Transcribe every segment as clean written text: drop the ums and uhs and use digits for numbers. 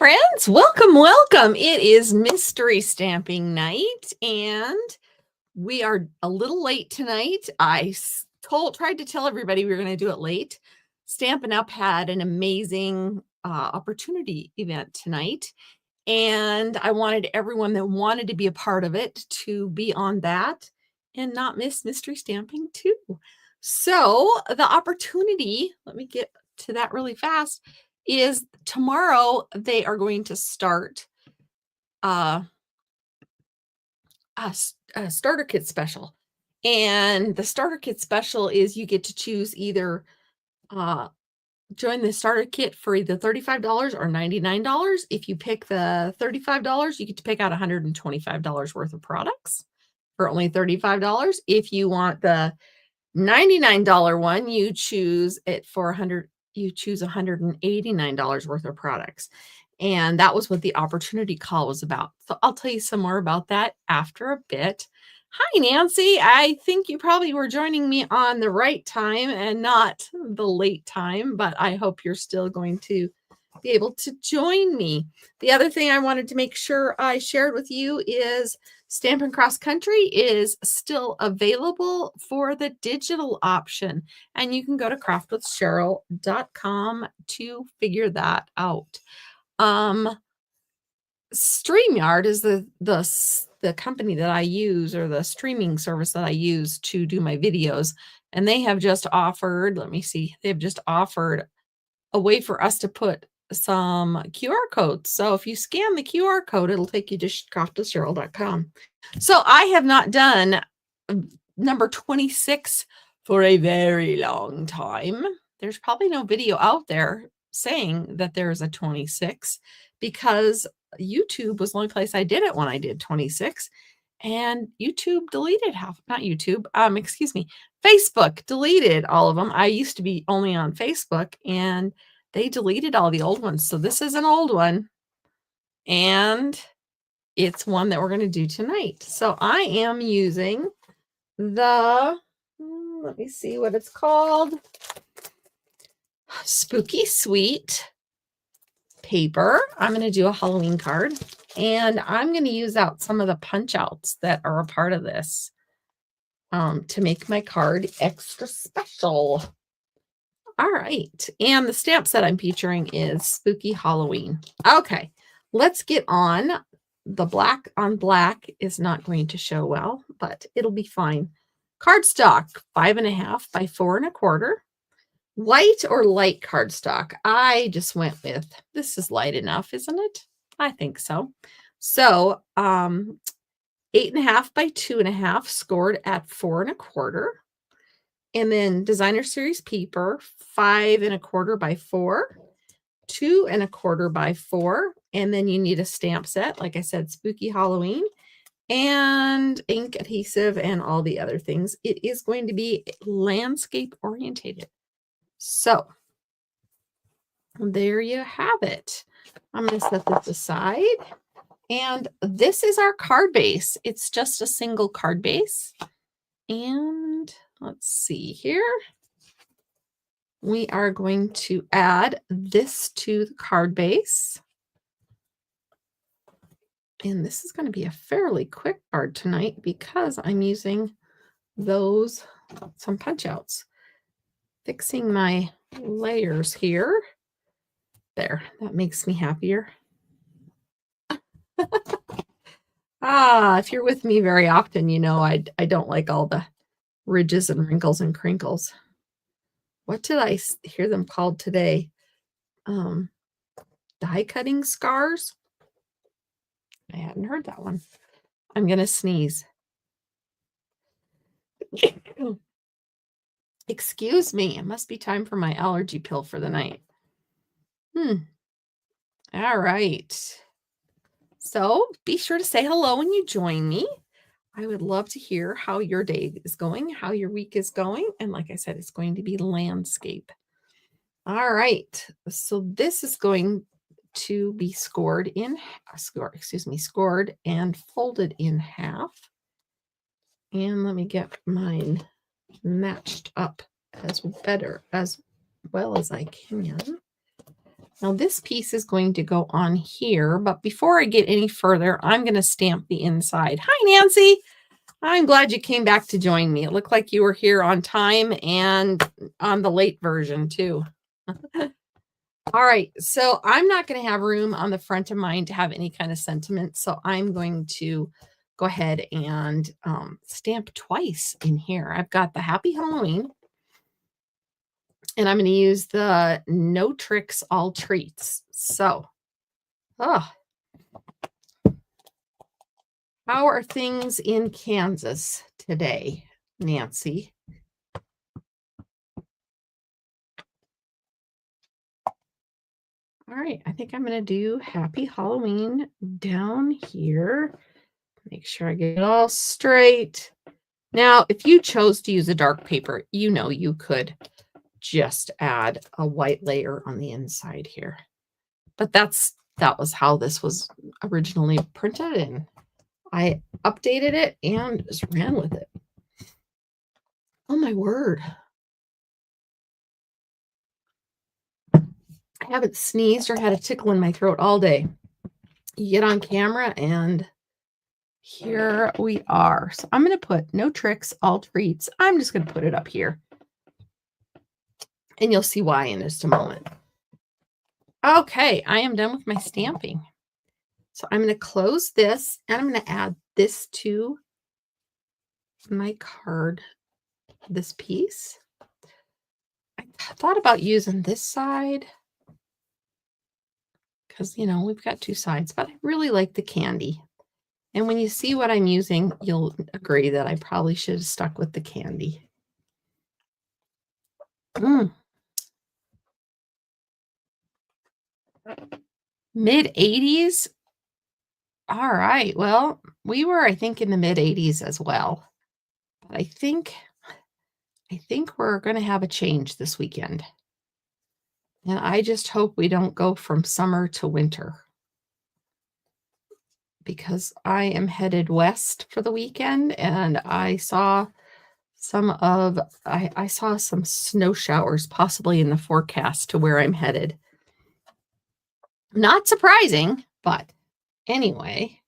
friends, welcome. It is mystery stamping night, and we are a little late tonight. I tried to tell everybody we were going to do it late. Stampin' Up had an amazing opportunity event tonight, and I wanted everyone that wanted to be a part of it to be on that and not miss mystery stamping too. So the opportunity, let me get to that really fast, is tomorrow they are going to start a starter kit special. And the starter kit special is you get to choose either join the starter kit for either $35 or $99. If you pick the $35, you get to pick out $125 worth of products for only $35. If you want the $99 one, you choose it for $189 worth of products. And that was what the opportunity call was about. So I'll tell you some more about that after a bit. Hi, Nancy. I think you probably were joining me on the right time and not the late time, but I hope you're still going to be able to join me. The other thing I wanted to make sure I shared with you is Stampin' Cross Country is still available for the digital option, and you can go to craftwithcheryl.com to figure that out. StreamYard is the company that I use, or the streaming service that I use to do my videos, and they have just offered, let me see, they've just offered a way for us to put some QR codes. So if you scan the QR code, it'll take you to craftwithcheryl.com. So I have not done number 26 for a very long time. There's probably no video out there saying that there's a 26 because YouTube was the only place I did it when I did 26. And YouTube deleted Facebook deleted all of them. I used to be only on Facebook, and they deleted all the old ones. So this is an old one, and it's one that we're going to do tonight. So I am using the, let me see what it's called, Spooky Sweet paper. I'm going to do a Halloween card, and I'm going to use out some of the punch outs that are a part of this to make my card extra special. All right. And the stamp set I'm featuring is Spooky Halloween. Okay, let's get on. The black on black is not going to show well, but it'll be fine. Cardstock, 5.5 by 4.25. White or light cardstock? I just went with, this is light enough, isn't it? I think so. So 8.5 by 2.5, scored at 4.25. And then designer series paper, 5.25 by 4, 2.25 by 4. And then you need a stamp set, like I said, Spooky Halloween, and ink adhesive and all the other things. It is going to be landscape orientated. So there you have it. I'm going to set this aside. And this is our card base. It's just a single card base. And let's see here. We are going to add this to the card base. And this is going to be a fairly quick card tonight because I'm using some punch outs. Fixing my layers here. There, that makes me happier. If you're with me very often, you know I don't like all the ridges and wrinkles and crinkles. What did I hear them called today? Die cutting scars? I hadn't heard that one. I'm going to sneeze. Excuse me. It must be time for my allergy pill for the night. All right. So be sure to say hello when you join me. I would love to hear how your day is going, how your week is going. And like I said, it's going to be landscape. All right. So this is going to be scored and folded in half. And let me get mine matched up as well as I can. Now this piece is going to go on here, but before I get any further, I'm going to stamp the inside. Hi, Nancy. I'm glad you came back to join me. It looked like you were here on time and on the late version too. All right, so I'm not going to have room on the front of mine to have any kind of sentiment, so I'm going to go ahead and stamp twice in here. I've got the Happy Halloween, and I'm going to use the No Tricks, All Treats. So, how are things in Kansas today, Nancy? All right, I think I'm going to do Happy Halloween down here. Make sure I get it all straight. Now, if you chose to use a dark paper, you know you could just add a white layer on the inside here. But that was how this was originally printed, and I updated it and just ran with it. Oh my word. I haven't sneezed or had a tickle in my throat all day. You get on camera and here we are. So I'm going to put No Tricks, All Treats. I'm just going to put it up here. And you'll see why in just a moment. Okay, I am done with my stamping. So I'm going to close this and I'm going to add this to my card, this piece. I thought about using this side because, you know, we've got two sides, but I really like the candy. And when you see what I'm using, you'll agree that I probably should have stuck with the candy. Mid-80s? All right. Well, we were, I think, in the mid-80s as well. But I think we're going to have a change this weekend. And I just hope we don't go from summer to winter, because I am headed west for the weekend, and I saw some snow showers possibly in the forecast to where I'm headed. Not surprising, but anyway.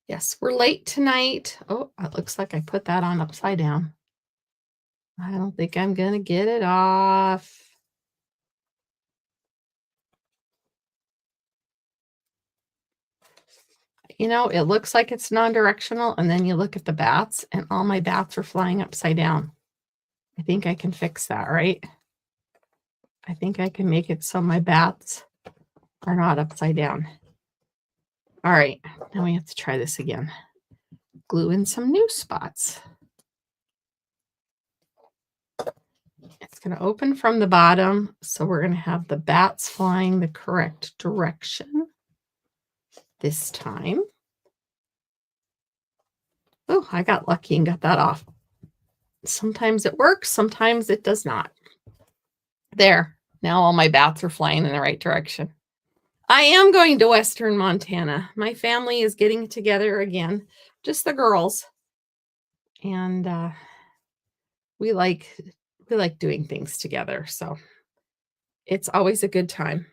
Yes, we're late tonight. Oh, it looks like I put that on upside down. I don't think I'm going to get it off. You know, it looks like it's non-directional, and then you look at the bats, and all my bats are flying upside down. I think I can fix that, right? I think I can make it so my bats are not upside down. All right, now we have to try this again. Glue in some new spots. It's going to open from the bottom, so we're going to have the bats flying the correct direction this time. Oh, I got lucky and got that off. Sometimes it works, sometimes it does not. There, now all my bats are flying in the right direction. I am going to Western Montana. My family is getting together again, just the girls. And we like doing things together, so it's always a good time.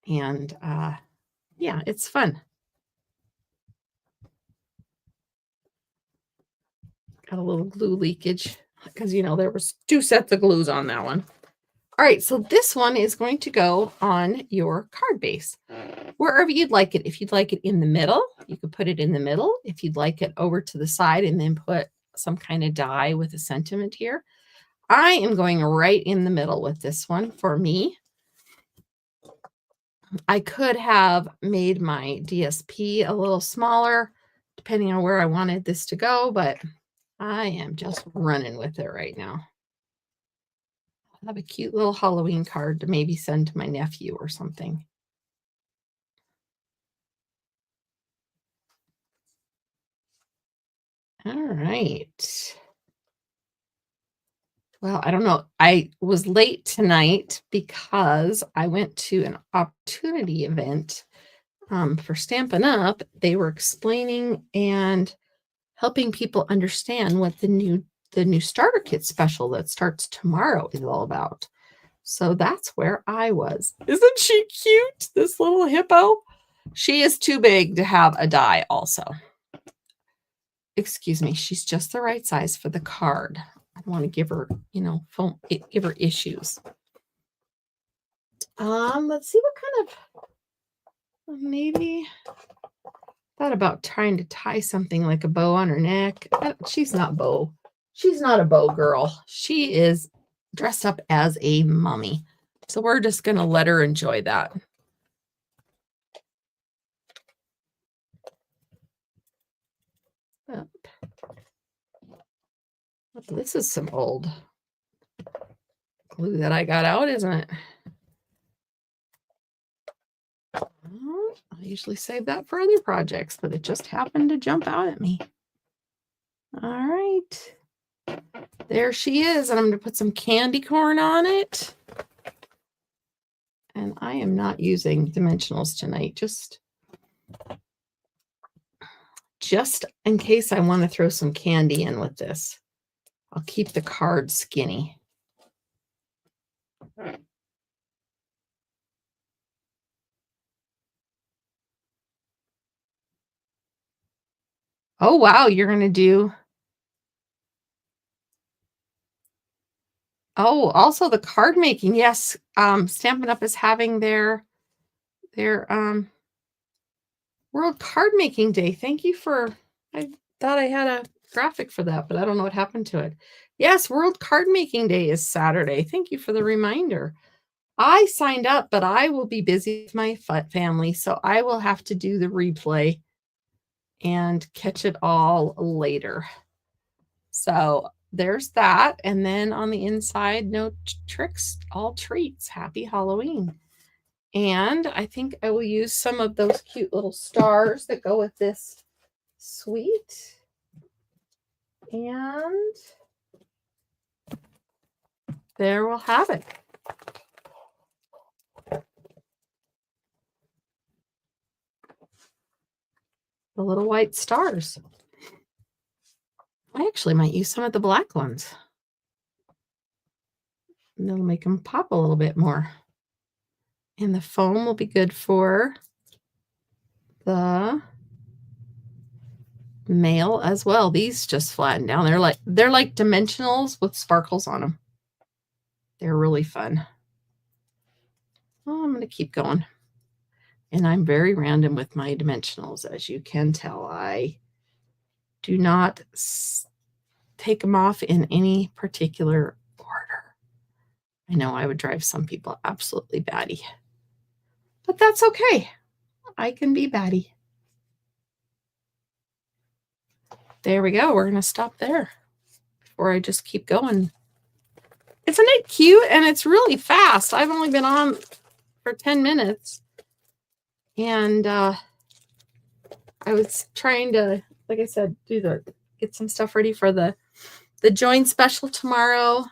And yeah, it's fun. Got a little glue leakage because, you know, there was 2 sets of glues on that one. All right, so this one is going to go on your card base, wherever you'd like it. If you'd like it in the middle, you could put it in the middle. If you'd like it over to the side and then put some kind of die with a sentiment here. I am going right in the middle with this one for me. I could have made my DSP a little smaller, depending on where I wanted this to go, but I am just running with it right now. I have a cute little Halloween card to maybe send to my nephew or something. All right. Well, I don't know. I was late tonight because I went to an opportunity event for Stampin' Up. They were explaining and helping people understand what the new the new starter kit special that starts tomorrow is all about. So that's where I was. Isn't she cute, this little hippo? She is too big to have a die also. Excuse me, she's just the right size for the card. I don't want to give her, give her issues. Let's see what kind of, maybe thought about trying to tie something like a bow on her neck. She's not bow. She's not a bow girl. She is dressed up as a mummy. So we're just going to let her enjoy that. This is some old glue that I got out, isn't it? I usually save that for other projects, but it just happened to jump out at me. All right. There she is, and I'm going to put some candy corn on it. And I am not using dimensionals tonight, just in case I want to throw some candy in with this. I'll keep the card skinny. Oh, wow, you're going to do... Oh, also the card making. Yes, Stampin' Up! Is having their World Card Making Day. Thank you for... I thought I had a graphic for that, but I don't know what happened to it. Yes, World Card Making Day is Saturday. Thank you for the reminder. I signed up, but I will be busy with my family, so I will have to do the replay and catch it all later. So there's that. And then on the inside, no tricks, all treats. Happy Halloween. And I think I will use some of those cute little stars that go with this suite. And there we'll have it. The little white stars. I actually might use some of the black ones. And that'll make them pop a little bit more. And the foam will be good for the mail as well. These just flatten down. They're like dimensionals with sparkles on them. They're really fun. Oh, I'm going to keep going. And I'm very random with my dimensionals, as you can tell. I do not take them off in any particular order. I know I would drive some people absolutely batty, but that's okay. I can be batty. There we go. We're going to stop there before I just keep going. Isn't it cute? And it's really fast. I've only been on for 10 minutes. And I was trying to, like I said, get some stuff ready for the join special tomorrow.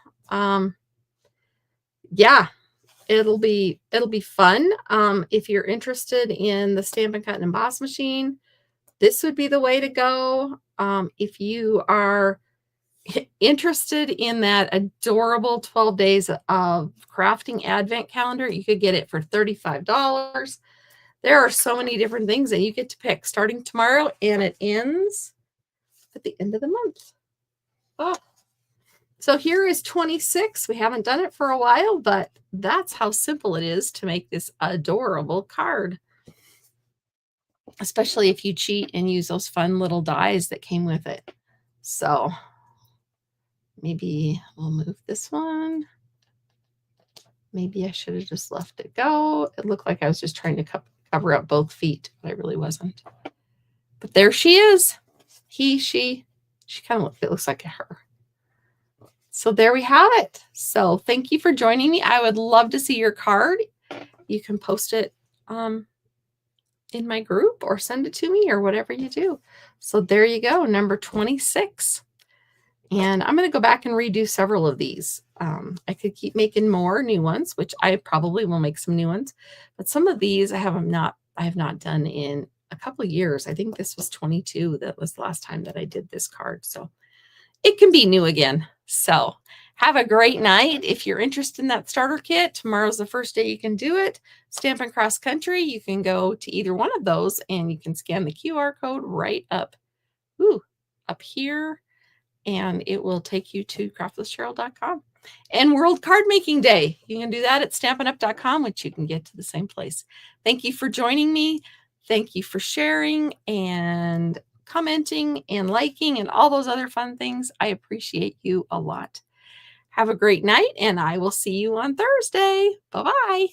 Yeah, it'll be fun. If you're interested in the Stampin' Cut and Emboss machine, this would be the way to go. If you are interested in that adorable 12 days of crafting advent calendar, you could get it for $35. There are so many different things that you get to pick starting tomorrow, and it ends at the end of the month. Oh, so here is 26. We haven't done it for a while, but that's how simple it is to make this adorable card, especially if you cheat and use those fun little dies that came with it. So maybe we'll move this one. Maybe I should have just left it go. It looked like I was just trying to cover up both feet, but I really wasn't. But there she is. She kind of it looks like a her. So there we have it. So thank you for joining me. I would love to see your card. You can post it in my group or send it to me or whatever you do. So there you go, number 26. And I'm going to go back and redo several of these. I could keep making more new ones, which I probably will make some new ones. But some of these I have not done in a couple of years. I think this was 22. That was the last time that I did this card. So it can be new again. So have a great night. If you're interested in that starter kit, tomorrow's the first day you can do it. Stampin' Cross Country, you can go to either one of those and you can scan the QR code right up, up here, and it will take you to craftlesscheryl.com. And World Card Making Day, you can do that at stampinup.com, which you can get to the same place. Thank you for joining me. Thank you for sharing and commenting and liking and all those other fun things. I appreciate you a lot. Have a great night, and I will see you on Thursday. Bye-bye.